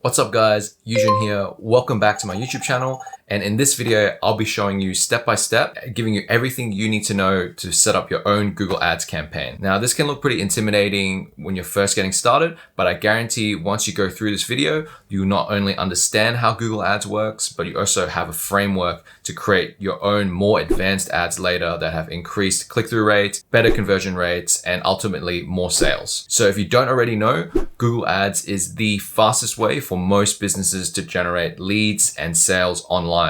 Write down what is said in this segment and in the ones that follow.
What's up guys, Yujin here. Welcome back to my YouTube channel. And in this video, I'll be showing you step by step, giving you everything you need to know to set up your own Google Ads campaign. Now, this can look pretty intimidating when you're first getting started, but I guarantee once you go through this video, you not only understand how Google Ads works, but you also have a framework to create your own more advanced ads later that have increased click-through rates, better conversion rates, and ultimately more sales. So if you don't already know, Google Ads is the fastest way for most businesses to generate leads and sales online,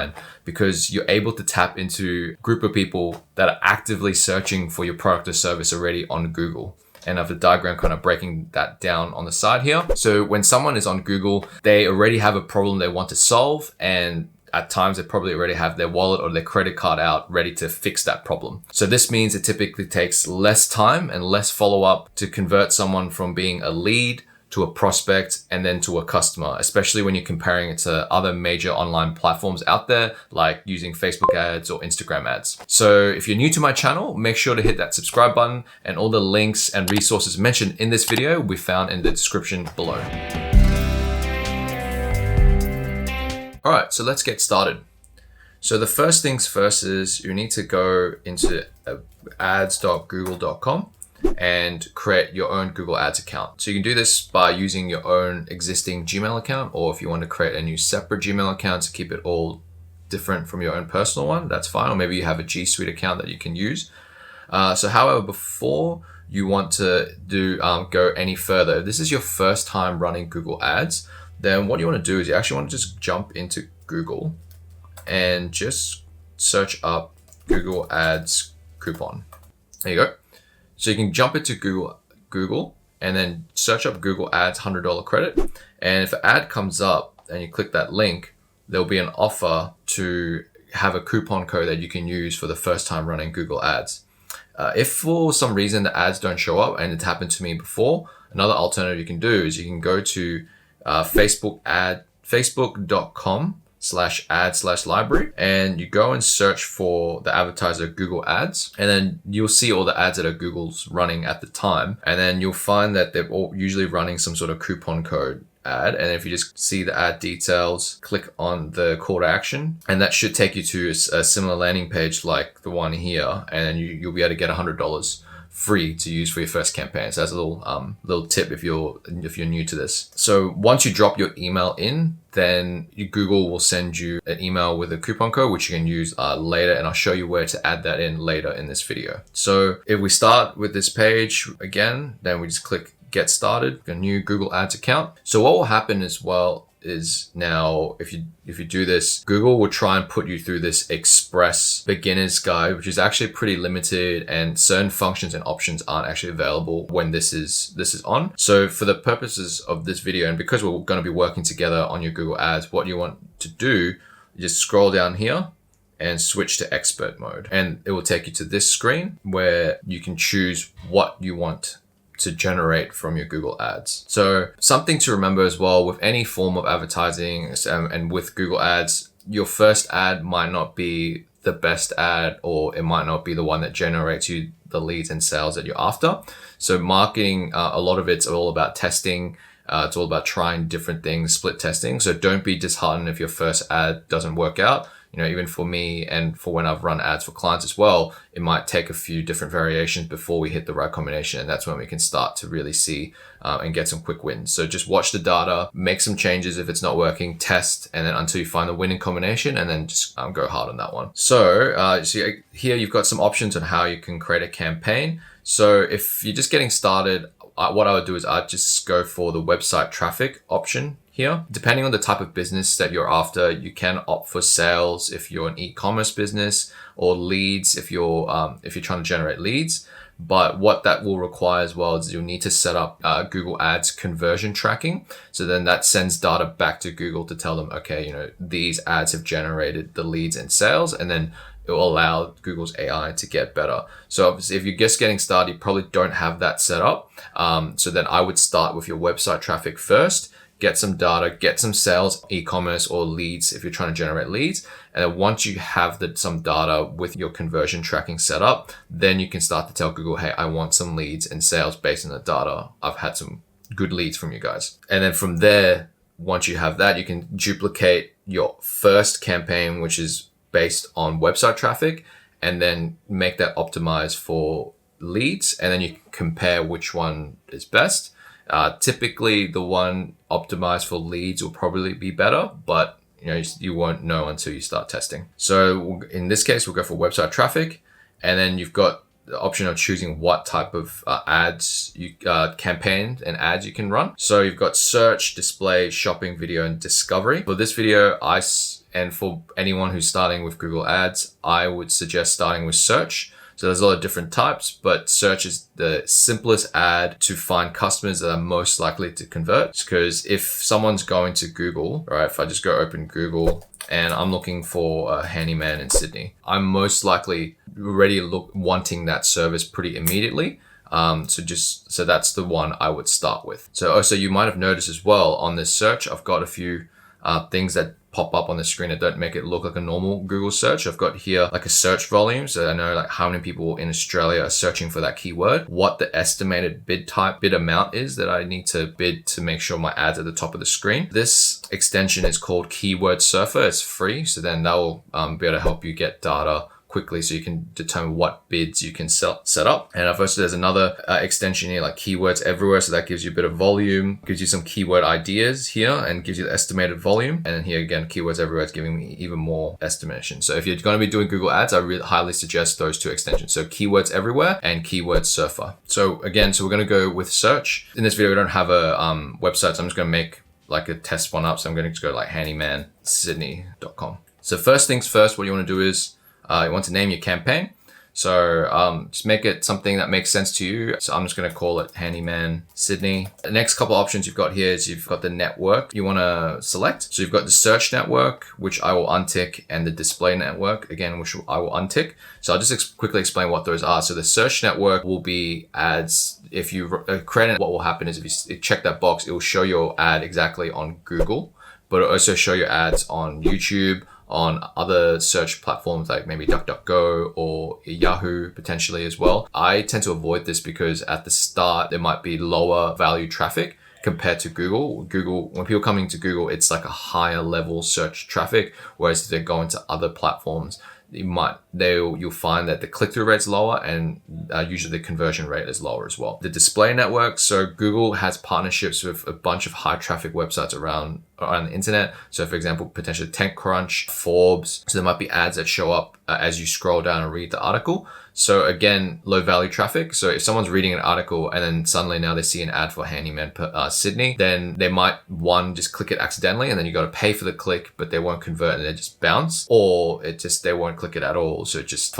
because you're able to tap into a group of people that are actively searching for your product or service already on Google. And I have the diagram kind of breaking that down on the side here. So when someone is on Google, they already have a problem they want to solve, and at times they probably already have their wallet or their credit card out ready to fix that problem. So this means it typically takes less time and less follow-up to convert someone from being a lead to a prospect and then to a customer, especially when you're comparing it to other major online platforms out there, like using Facebook ads or Instagram ads. So if you're new to my channel, make sure to hit that subscribe button, and all the links and resources mentioned in this video will be found in the description below. All right, so let's get started. So the first things first is you need to go into ads.google.com and create your own Google Ads account. So you can do this by using your own existing Gmail account, or if you want to create a new separate Gmail account to keep it all different from your own personal one, that's fine. Or maybe you have a G Suite account that you can use. So however, before you want to go any further, if this is your first time running Google Ads, then what you want to do is you actually want to just jump into Google and just search up Google Ads coupon. There you go. So you can jump into Google and then search up Google Ads $100 credit. And if an ad comes up and you click that link, there'll be an offer to have a coupon code that you can use for the first time running Google Ads. If for some reason the ads don't show up, and it's happened to me before, another alternative you can do is you can go to facebook.com/ad/library, and you go and search for the advertiser Google Ads, and then you'll see all the ads that are Google's running at the time, and then you'll find that they're all usually running some sort of coupon code ad. And if you just see the ad details, click on the call to action, and that should take you to a similar landing page like the one here, and then you'll be able to get $100 free to use for your first campaign. So that's a little tip if you're new to this. So once you drop your email in, then Google will send you an email with a coupon code, which you can use later, and I'll show you where to add that in later in this video. So if we start with this page again, then we just click get started, a new Google Ads account. So what will happen as well is now if you do this, Google will try and put you through this express beginner's guide, which is actually pretty limited, and certain functions and options aren't actually available when this is on. So for the purposes of this video, and because we're going to be working together on your Google Ads, what you want to do is just scroll down here and switch to expert mode, and it will take you to this screen where you can choose what you want to generate from your Google Ads. So something to remember as well with any form of advertising and with Google Ads, your first ad might not be the best ad, or it might not be the one that generates you the leads and sales that you're after. So marketing, a lot of it's all about testing. It's all about trying different things, split testing. So don't be disheartened if your first ad doesn't work out. You know, even for me and for when I've run ads for clients as well, it might take a few different variations before we hit the right combination. And that's when we can start to really see and get some quick wins. So just watch the data, make some changes if it's not working, test, and then until you find the winning combination, and then just go hard on that one. So see here you've got some options on how you can create a campaign. So if you're just getting started, what I would do is I'd just go for the website traffic option here. Depending on the type of business that you're after, you can opt for sales if you're an e-commerce business, or leads if you're trying to generate leads. But what that will require as well is you'll need to set up Google Ads conversion tracking. So then that sends data back to Google to tell them, okay, you know, these ads have generated the leads and sales, and then it will allow Google's AI to get better. So obviously, if you're just getting started, you probably don't have that set up. So then I would start with your website traffic first, get some data, get some sales, e-commerce, or leads if you're trying to generate leads. And then once you have some data with your conversion tracking set up, then you can start to tell Google, hey, I want some leads and sales based on the data. I've had some good leads from you guys. And then from there, once you have that, you can duplicate your first campaign, which is based on website traffic, and then make that optimized for leads. And then you can compare which one is best. Typically, the one optimized for leads will probably be better, but you won't know until you start testing. So in this case, we'll go for website traffic, and then you've got the option of choosing what type of ads campaign and ads you can run. So you've got search, display, shopping, video, and discovery. For this video, and for anyone who's starting with Google Ads, I would suggest starting with search. So there's a lot of different types, but search is the simplest ad to find customers that are most likely to convert. Because if someone's going to Google, right, if I just go open Google and I'm looking for a handyman in Sydney, I'm most likely already wanting that service pretty immediately. So that's the one I would start with. So also you might have noticed as well on this search, I've got a few things that pop up on the screen that don't make it look like a normal Google search. I've got here like a search volume. So I know like how many people in Australia are searching for that keyword, what the estimated bid amount is that I need to bid to make sure my ad's at the top of the screen. This extension is called Keyword Surfer. It's free. So then that will be able to help you get data quickly so you can determine what bids you can set up. And also there's another extension here like Keywords Everywhere. So that gives you a bit of volume, gives you some keyword ideas here and gives you the estimated volume. And then here again, Keywords Everywhere is giving me even more estimation. So if you're going to be doing Google Ads, I really highly suggest those two extensions. So Keywords Everywhere and Keyword Surfer. So we're going to go with search. In this video, we don't have a website, so I'm just going to make like a test one up. So I'm going to just go like handymansydney.com. So first things first, what you want to do is you want to name your campaign. So just make it something that makes sense to you. So I'm just going to call it Handyman Sydney. The next couple of options you've got here is you've got the network you want to select. So you've got the search network, which I will untick, and the display network, again, which I will untick. So I'll just quickly explain what those are. So the search network will be ads. If you create it, what will happen is if you check that box, it will show your ad exactly on Google, but it'll also show your ads on YouTube, on other search platforms like maybe DuckDuckGo or Yahoo potentially as well. I tend to avoid this because at the start, there might be lower value traffic compared to Google. When people coming to Google, it's like a higher level search traffic, whereas if they're going to other platforms, you'll find that the click-through rate's lower and usually the conversion rate is lower as well. The display network, so Google has partnerships with a bunch of high traffic websites around the internet. So for example, potentially TechCrunch, Forbes. So there might be ads that show up as you scroll down and read the article. So again, low value traffic. So if someone's reading an article and then suddenly now they see an ad for Handyman Sydney, then they might just click it accidentally and then you got to pay for the click, but they won't convert and they just bounce, or they won't click it at all. So just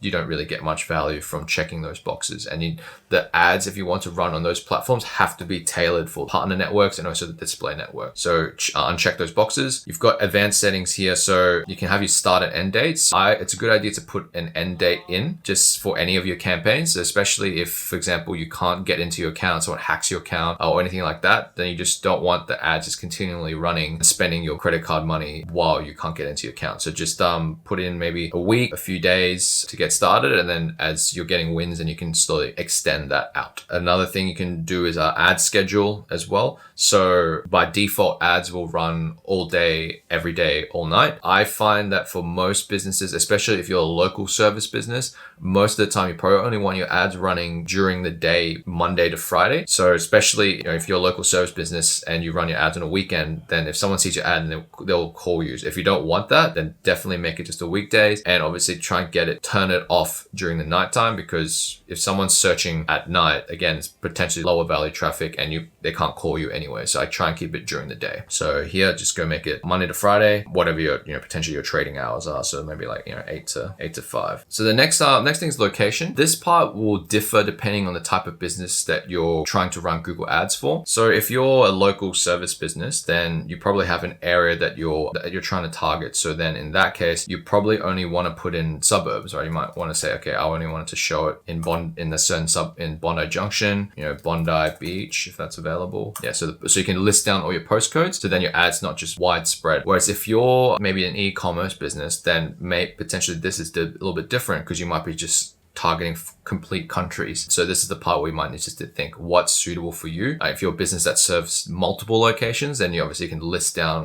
you don't really get much value from checking those boxes. And the ads, if you want to run on those platforms, have to be tailored for partner networks and also the display network. So uncheck those boxes. You've got advanced settings here. So you can have your start and end dates. It's a good idea to put an end date in just for any of your campaigns, especially if, for example, you can't get into your account, someone hacks your account or anything like that, then you just don't want the ads just continually running and spending your credit card money while you can't get into your account. So just put in maybe a week, a few days to get started, and then as you're getting wins, then you can slowly extend that out. Another thing you can do is ad schedule as well. So by default, ads will run all day, every day, all night. I find that for most businesses, especially if you're a local service business, most of the time you probably only want your ads running during the day, Monday to Friday. So especially if you're a local service business and you run your ads on a weekend, then if someone sees your ad, and they'll call you. If you don't want that, then definitely make it just a weekdays, and obviously try and turn it off during the nighttime, because if someone's searching at night, again, it's potentially lower value traffic and they can't call you anyway. So I try and keep it during the day. So here, just go make it Monday to Friday, whatever your potentially your trading hours are. So maybe like 8 to 5. So the next thing is location. This part will differ depending on the type of business that you're trying to run Google Ads for. So if you're a local service business, then you probably have an area that you're trying to target. So then in that case, you probably only want to put in suburbs, right? You might want to say, okay, I only wanted to show it in Bondi Junction, Bondi Beach, if that's available. Yeah, so you can list down all your postcodes, so then your ad's not just widespread. Whereas if you're maybe an e-commerce business, then potentially this is a little bit different, because you might be just targeting complete countries. So this is the part where you might need to think what's suitable for you. If you're a business that serves multiple locations, then you obviously can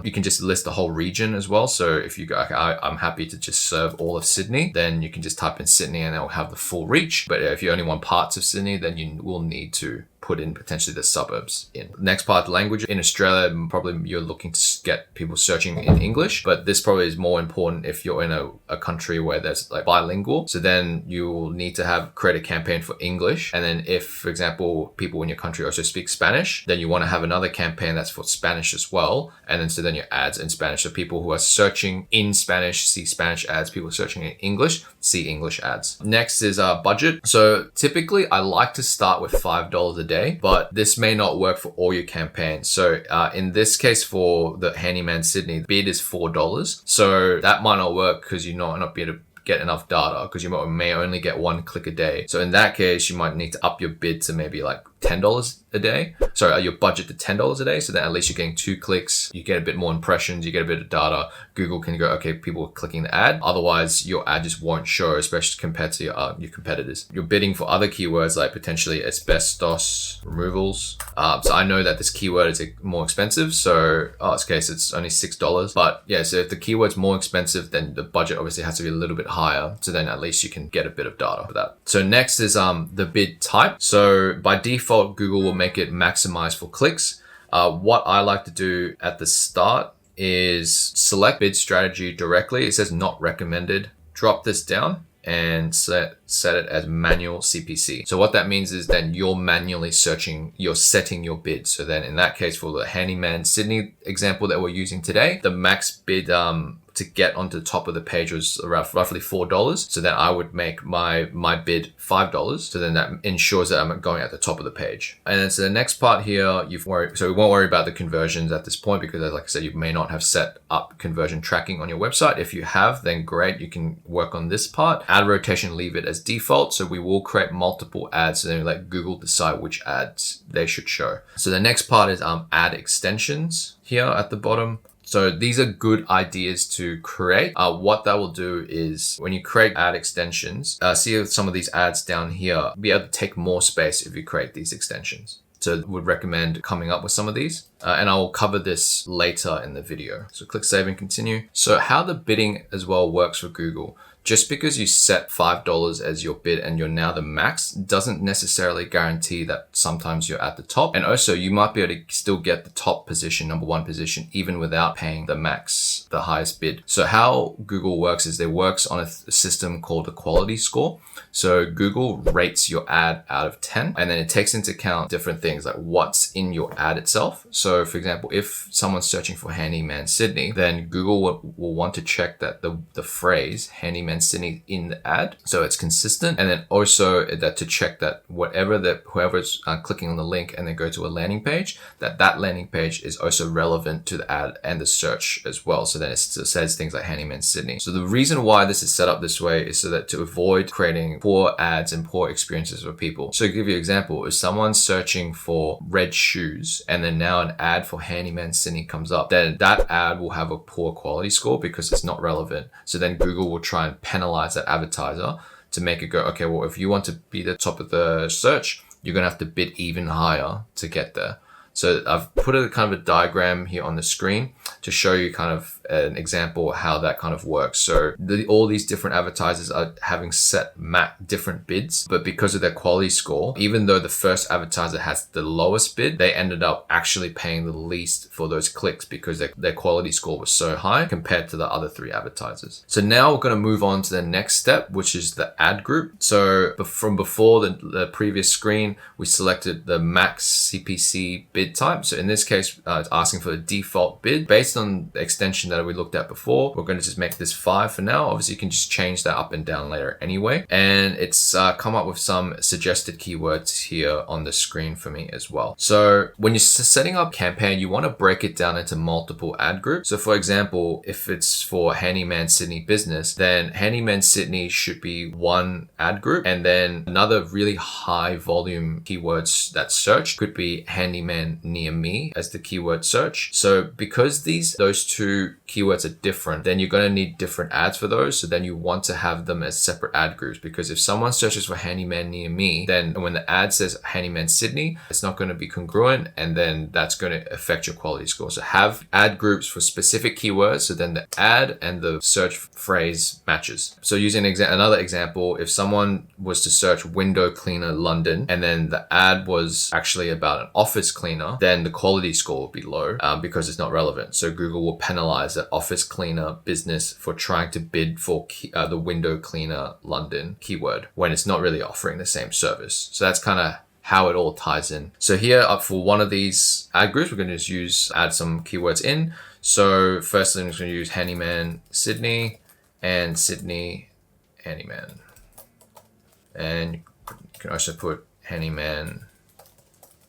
you can just list the whole region as well. So if you go, okay, I'm happy to just serve all of Sydney, then you can just type in Sydney and it'll have the full reach. But if you only want parts of Sydney, then you will need to put in potentially the suburbs in. Next part, language. In Australia, probably you're looking to get people searching in English, but this probably is more important if you're in a country where there's like bilingual. So then you will need to create a campaign for English. And then if, for example, people in your country also speak Spanish, then you want to have another campaign that's for Spanish as well. And then so then your ads in Spanish. So people who are searching in Spanish see Spanish ads. People searching in English see English ads. Next is budget. So typically I like to start with $5 a day, but this may not work for all your campaigns. So in this case, for the Handyman Sydney, the bid is $4. So that might not work because you might not be able to get enough data because you may only get 1 click a day. So in that case, you might need to up your bid to maybe like $10 a day. Sorry, your budget to $10 a day. So that at least you're getting 2 clicks, you get a bit more impressions, you get a bit of data. Google can go, okay, people are clicking the ad. Otherwise, your ad just won't show, especially compared to your competitors. You're bidding for other keywords like potentially asbestos removals. So I know that this keyword is more expensive. So in this case, it's only $6. But yeah, so if the keyword's more expensive, then the budget obviously has to be a little bit higher. So then at least you can get a bit of data for that. So next is the bid type. So by default, Google will make it maximized for clicks. What I like to do at the start is select bid strategy directly. It says not recommended. Drop this down and set it as manual CPC. So what that means is then you're manually searching, you're setting your bid. So then in that case, for the Handyman Sydney example that we're using today, the max bid to get onto the top of the page was around roughly $4. So then I would make my bid $5. So then that ensures that I'm going at the top of the page. And then so the next part here, so we won't worry about the conversions at this point because like I said, you may not have set up conversion tracking on your website. If you have, then great, you can work on this part. Ad rotation, leave it as default. So we will create multiple ads. So then let Google decide which ads they should show. So the next part is ad extensions here at the bottom. So these are good ideas to create. What that will do is when you create ad extensions, see some of these ads down here, be able to take more space if you create these extensions. So would recommend coming up with some of these. And I will cover this later in the video. So click save and continue. So how the bidding as well works for Google. Just because you set $5 as your bid and you're now the max doesn't necessarily guarantee that sometimes you're at the top. And also you might be able to still get the top position, number 1 position, even without paying the max, the highest bid. So how Google works is they works on a system called the quality score. So Google rates your ad out of 10, and then it takes into account different things like what's in your ad itself. So for example, if someone's searching for Handyman Sydney, then Google will want to check that the phrase Handyman Sydney in the ad, so it's consistent, and then also that to check that whoever's clicking on the link and then go to a landing page, that landing page is also relevant to the ad and the search as well. So then it says things like Handyman Sydney. So the reason why this is set up this way is so that to avoid creating poor ads and poor experiences for people. So to give you an example, if someone's searching for red shoes and then now an ad for Handyman Sydney comes up, then that ad will have a poor quality score because it's not relevant. So then Google will try and penalize that advertiser to make it go, okay, well, if you want to be the top of the search, you're going to have to bid even higher to get there. So I've put a kind of a diagram here on the screen to show you kind of an example of how that kind of works. So all these different advertisers are having set different bids, but because of their quality score, even though the first advertiser has the lowest bid, they ended up actually paying the least for those clicks because their quality score was so high compared to the other 3 advertisers. So now we're going to move on to the next step, which is the ad group. So from before the previous screen, we selected the max CPC bid type. So in this case, it's asking for the default bid. Based on the extension that we looked at before, we're going to just make this 5 for now. Obviously, you can just change that up and down later anyway. And it's come up with some suggested keywords here on the screen for me as well. So when you're setting up campaign, you want to break it down into multiple ad groups. So for example, if it's for Handyman Sydney business, then Handyman Sydney should be one ad group. And then another really high volume keywords that search could be Handyman near me as the keyword search. So because those 2 keywords are different, then you're going to need different ads for those. So then you want to have them as separate ad groups, because if someone searches for handyman near me, then when the ad says handyman Sydney, it's not going to be congruent, and then that's going to affect your quality score. So have ad groups for specific keywords, so then the ad and the search phrase matches. So using another example, if someone was to search window cleaner London and then the ad was actually about an office cleaner, then the quality score will be low because it's not relevant. So Google will penalize that office cleaner business for trying to bid for the window cleaner London keyword when it's not really offering the same service. So that's kind of how it all ties in. So here up for one of these ad groups, we're going to just add some keywords in. So first I'm just going to use handyman Sydney and Sydney handyman. And you can also put handyman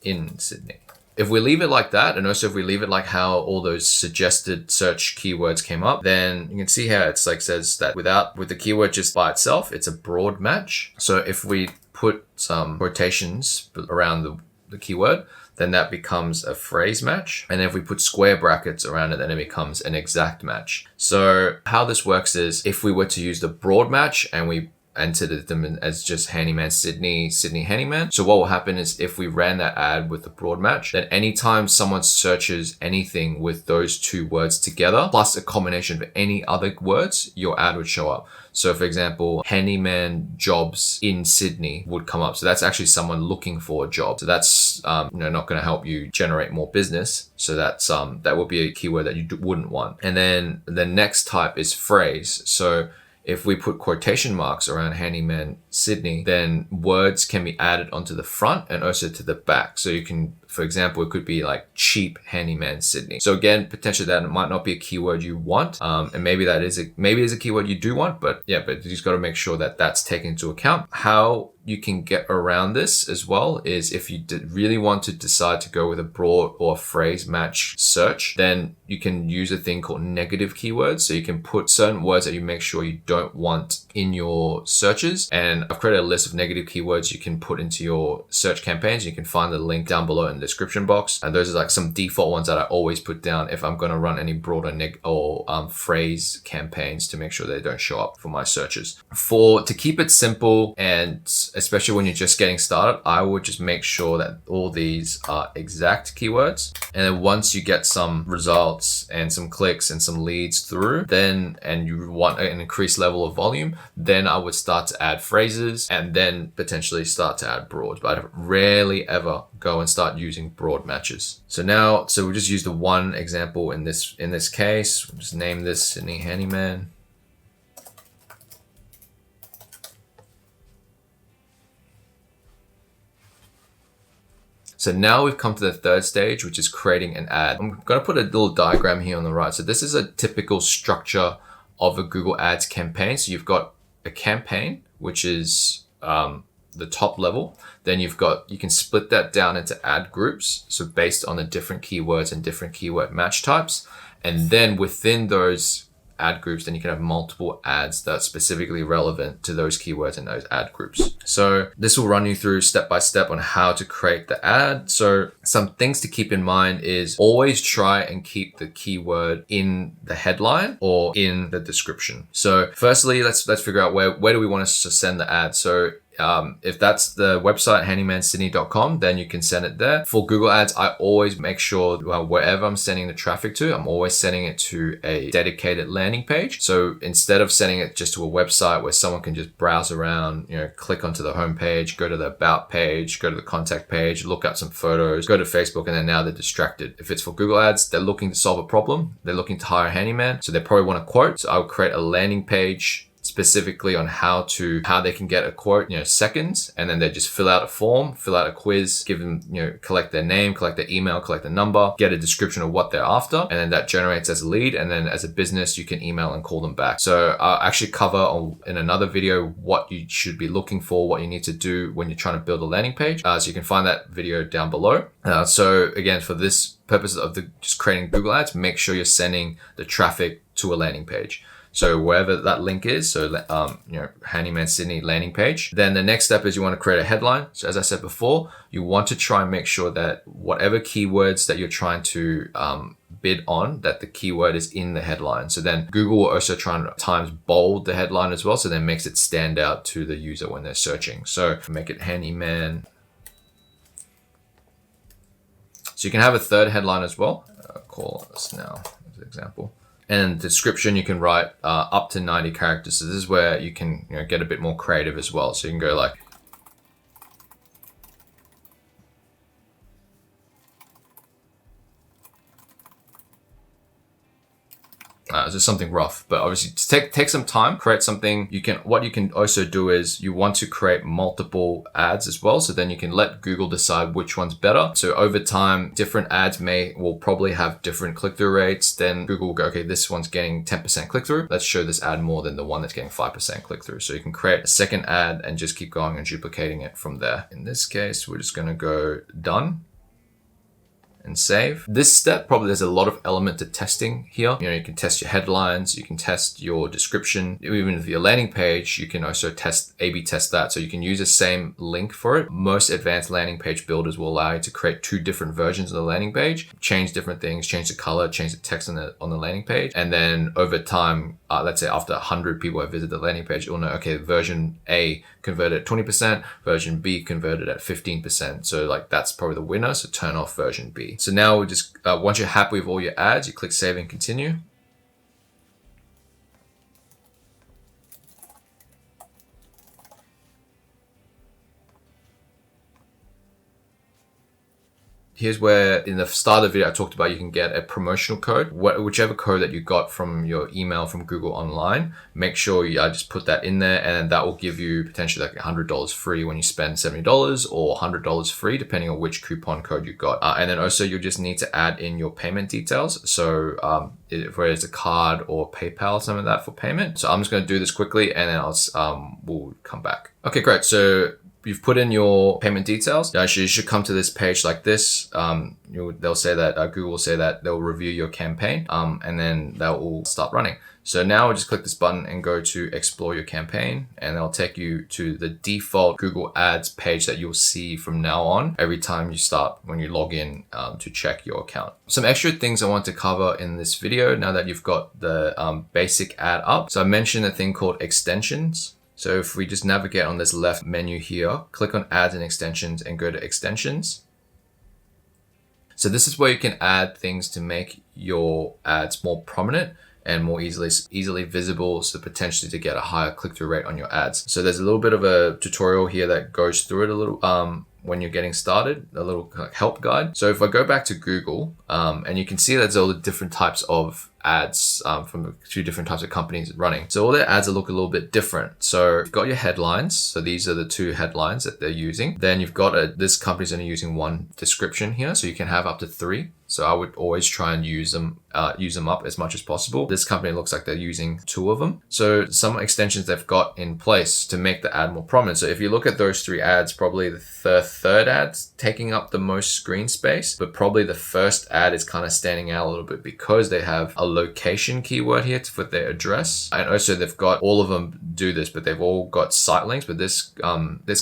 in Sydney. If we leave it like that, and also if we leave it like how all those suggested search keywords came up, then you can see how it's like says that with the keyword just by itself, it's a broad match. So if we put some quotations around the keyword, then that becomes a phrase match. And if we put square brackets around it, then it becomes an exact match. So how this works is if we were to use the broad match and we entered them as just handyman Sydney handyman. So what will happen is if we ran that ad with the broad match, then anytime someone searches anything with those two words together, plus a combination of any other words, your ad would show up. So for example, handyman jobs in Sydney would come up. So that's actually someone looking for a job. So that's not going to help you generate more business. So that's that would be a keyword that you wouldn't want. And then the next type is phrase. So if we put quotation marks around handyman Sydney, then words can be added onto the front and also to the back. So you can, for example, it could be like cheap handyman Sydney. So again, potentially that might not be a keyword you want. And maybe that is a keyword you do want, but you just got to make sure that that's taken into account. How you can get around this as well is if you really want to decide to go with a broad or phrase match search, then you can use a thing called negative keywords. So you can put certain words that you make sure you don't want in your searches. And I've created a list of negative keywords you can put into your search campaigns. You can find the link down below in the description box. And those are like some default ones that I always put down if I'm going to run any broad or phrase campaigns to make sure they don't show up for my searches. To keep it simple, and especially when you're just getting started, I would just make sure that all these are exact keywords. And then once you get some results and some clicks and some leads through, and you want an increased level of volume, then I would start to add phrases and then potentially start to add broad. But I rarely ever go and start using broad matches. So we'll just use the one example in this case. We'll just name this Sydney Handyman. So now we've come to the third stage, which is creating an ad. I'm going to put a little diagram here on the right. So this is a typical structure of a Google Ads campaign. So you've got a campaign, which is the top level. Then you can split that down into ad groups. So based on the different keywords and different keyword match types. And then within those ad groups, then you can have multiple ads that are specifically relevant to those keywords in those ad groups. So this will run you through step by step on how to create the ad. So some things to keep in mind is always try and keep the keyword in the headline or in the description. So firstly, let's figure out where do we want us to send the ad. So if that's the website handymansydney.com, then you can send it there. For Google Ads, I always make sure wherever I'm sending the traffic to, I'm always sending it to a dedicated landing page. So instead of sending it just to a website where someone can just browse around, click onto the homepage, go to the about page, go to the contact page, look up some photos, go to Facebook, and then now they're distracted. If it's for Google Ads, they're looking to solve a problem. They're looking to hire a handyman. So they probably want a quote. So I'll create a landing page specifically on how they can get a quote, seconds, and then they just fill out a form, fill out a quiz, give them, collect their name, collect their email, collect the number, get a description of what they're after, and then that generates as a lead. And then as a business, you can email and call them back. So I'll actually cover in another video what you should be looking for, what you need to do when you're trying to build a landing page. So you can find that video down below. So again, for this purpose of just creating Google Ads, make sure you're sending the traffic to a landing page. So wherever that link is, so Handyman Sydney landing page. Then the next step is you want to create a headline. So as I said before, you want to try and make sure that whatever keywords that you're trying to bid on, that the keyword is in the headline. So then Google will also try and times bold the headline as well, so then makes it stand out to the user when they're searching. So make it Handyman. So you can have a third headline as well. Call us now as an example. And description, you can write up to 90 characters. So this is where you can get a bit more creative as well. So you can go like, just something rough, but obviously just take some time, create something. What you can also do is you want to create multiple ads as well. So then you can let Google decide which one's better. So over time, different ads will probably have different click-through rates. Then Google will go, okay, this one's getting 10% click-through. Let's show this ad more than the one that's getting 5% click-through. So you can create a second ad and just keep going and duplicating it from there. In this case, we're just going to go done and save. This step, probably there's a lot of element to testing here. You can test your headlines, you can test your description, even if your landing page, you can also A/B test that. So you can use the same link for it. Most advanced landing page builders will allow you to create 2 different versions of the landing page, change different things, change the color, change the text on the landing page. And then over time, let's say after 100 people have visited the landing page, you'll know, okay, version A converted at 20%, version B converted at 15%. So like that's probably the winner. So turn off version B. So now we just, once you're happy with all your ads, you click save and continue. Here's where in the start of the video I talked about you can get a promotional code. Whichever code that you got from your email from Google Online, make sure you just put that in there, and that will give you potentially like $100 free when you spend $70 or $100 free depending on which coupon code you got. And then also you just need to add in your payment details. So whether it's a card or PayPal, some of that for payment. So I'm just going to do this quickly and then we'll come back. Okay, great. So you've put in your payment details. Actually, you should come to this page like this. They'll say that Google will say that they'll review your campaign, and then that will start running. So now just click this button and go to explore your campaign, and they'll take you to the default Google Ads page that you'll see from now on every time when you log in to check your account. Some extra things I want to cover in this video now that you've got the basic ad up. So I mentioned a thing called extensions. So if we just navigate on this left menu here, click on ads and extensions and go to extensions. So this is where you can add things to make your ads more prominent and more easily visible, so potentially to get a higher click-through rate on your ads. So there's a little bit of a tutorial here that goes through it a little when you're getting started, a little help guide. So if I go back to Google, and you can see there's all the different types of ads from the 2 different types of companies running. So all their ads look a little bit different. So you've got your headlines. So these are the 2 headlines that they're using. Then you've got this company's only using 1 description here. So you can have up to 3. So I would always try and use them up as much as possible. This company looks like they're using 2 of them. So some extensions they've got in place to make the ad more prominent. So if you look at those 3 ads, probably the third ad's taking up the most screen space, but probably the first ad is kind of standing out a little bit because they have a location keyword here for their address. And also they've got, all of them do this, but they've all got site links, but this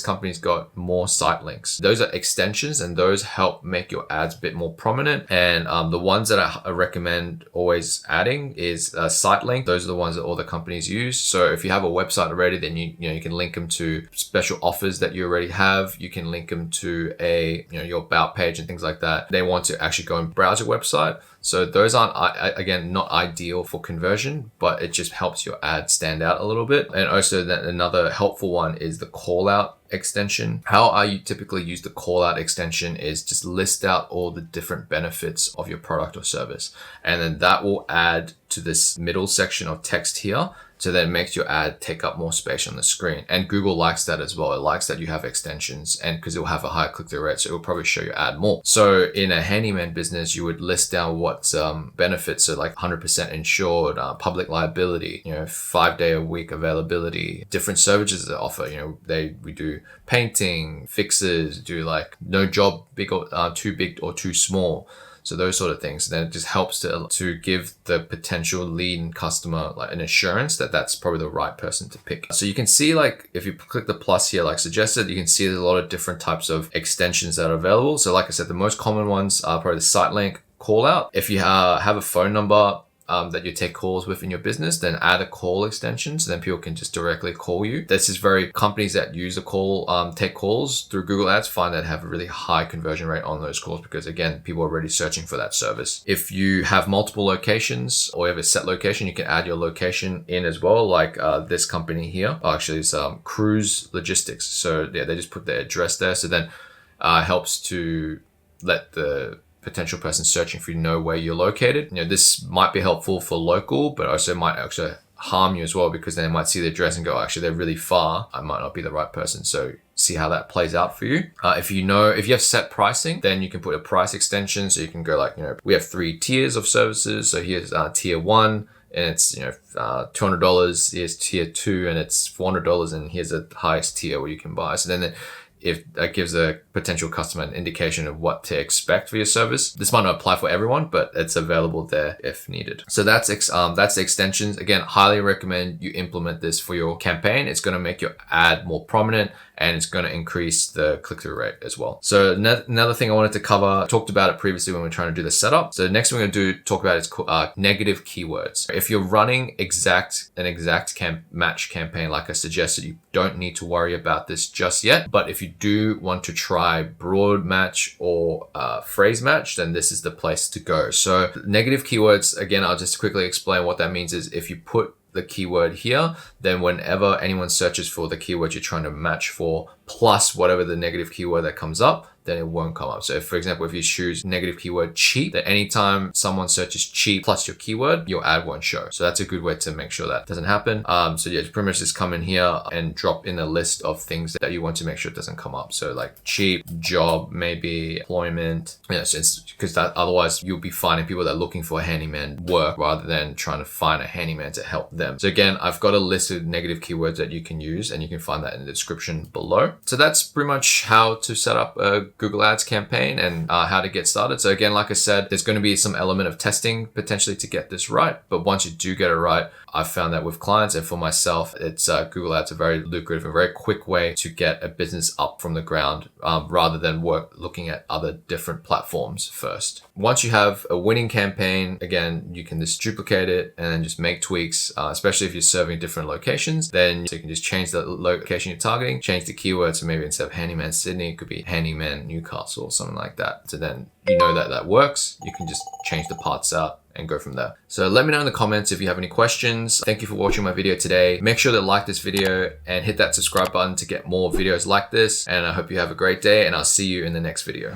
company's got more site links. Those are extensions, and those help make your ads a bit more prominent. And the ones that I recommend always adding is a site link. Those are the ones that all the companies use. So if you have a website already, then you can link them to special offers that you already have. You can link them to your about page and things like that. They want to actually go and browse your website. So those aren't, again, not ideal for conversion, but it just helps your ad stand out a little bit. And also that another helpful one is the call out extension. How I typically use the call out extension is just list out all the different benefits of your product or service. And then that will add to this middle section of text here. So that it makes your ad take up more space on the screen. And Google likes that as well. It likes that you have extensions, and because it will have a higher click-through rate, so it will probably show your ad more. So in a handyman business, you would list down what benefits, so like 100% insured, public liability, 5-day-a-week availability, different services they offer. We do painting, fixes, do like no job too big or too small. So those sort of things. Then it just helps to give the potential lead customer like an assurance that that's probably the right person to pick. So you can see, like, if you click the plus here, like suggested, you can see there's a lot of different types of extensions that are available. So like I said, the most common ones are probably the site link, call out. If you have a phone number that you take calls with in your business, then add a call extension so then people can just directly call you. This is very companies that use a call, take calls through Google Ads find that have a really high conversion rate on those calls because again, people are already searching for that service. If you have multiple locations or you have a set location, you can add your location in as well. Like this company here, actually it's Cruise Logistics. So yeah, they just put their address there. So then helps to let the potential person searching for you know where you're located. This might be helpful for local, but also might actually harm you as well because then they might see the address and go, actually, they're really far. I might not be the right person. So see how that plays out for you. If you have set pricing, then you can put a price extension. So you can go like, we have 3 tiers of services. So here's tier 1. And it's $200. Here's tier 2, and it's $400. And here's the highest tier where you can buy. So then if that gives a potential customer an indication of what to expect for your service. This might not apply for everyone, but it's available there if needed. So that's the extensions. Again, highly recommend you implement this for your campaign. It's going to make your ad more prominent and it's going to increase the click-through rate as well. So another thing I wanted to cover, I talked about it previously when we were trying to do the setup. So the next thing we're going to talk about is negative keywords. If you're running an exact match campaign, like I suggested, you don't need to worry about this just yet. But if you do want to try broad match or phrase match, then this is the place to go. So negative keywords, again, I'll just quickly explain what that means is if you put the keyword here, then whenever anyone searches for the keyword you're trying to match for, plus whatever the negative keyword that comes up, then it won't come up. So if, for example, if you choose negative keyword cheap, then anytime someone searches cheap plus your keyword, your ad won't show. So that's a good way to make sure that doesn't happen. So yeah, pretty much just come in here and drop in a list of things that you want to make sure it doesn't come up. So like cheap, job, maybe employment. So it's because that otherwise you'll be finding people that are looking for handyman work rather than trying to find a handyman to help them. So again, I've got a list of negative keywords that you can use and you can find that in the description below. So that's pretty much how to set up a Google Ads campaign and how to get started. So again, like I said, there's going to be some element of testing potentially to get this right. But once you do get it right, I've found that with clients and for myself, it's Google Ads a very lucrative and very quick way to get a business up from the ground rather than looking at other different platforms first. Once you have a winning campaign, again, you can just duplicate it and then just make tweaks, especially if you're serving different locations. Then you can just change the location you're targeting, change the keyword. So maybe instead of handyman Sydney, it could be handyman Newcastle or something like that. So then you know that works. You can just change the parts out and go from there. So let me know in the comments if you have any questions. Thank you for watching my video today. Make sure to like this video and hit that subscribe button to get more videos like this. And I hope you have a great day and I'll see you in the next video.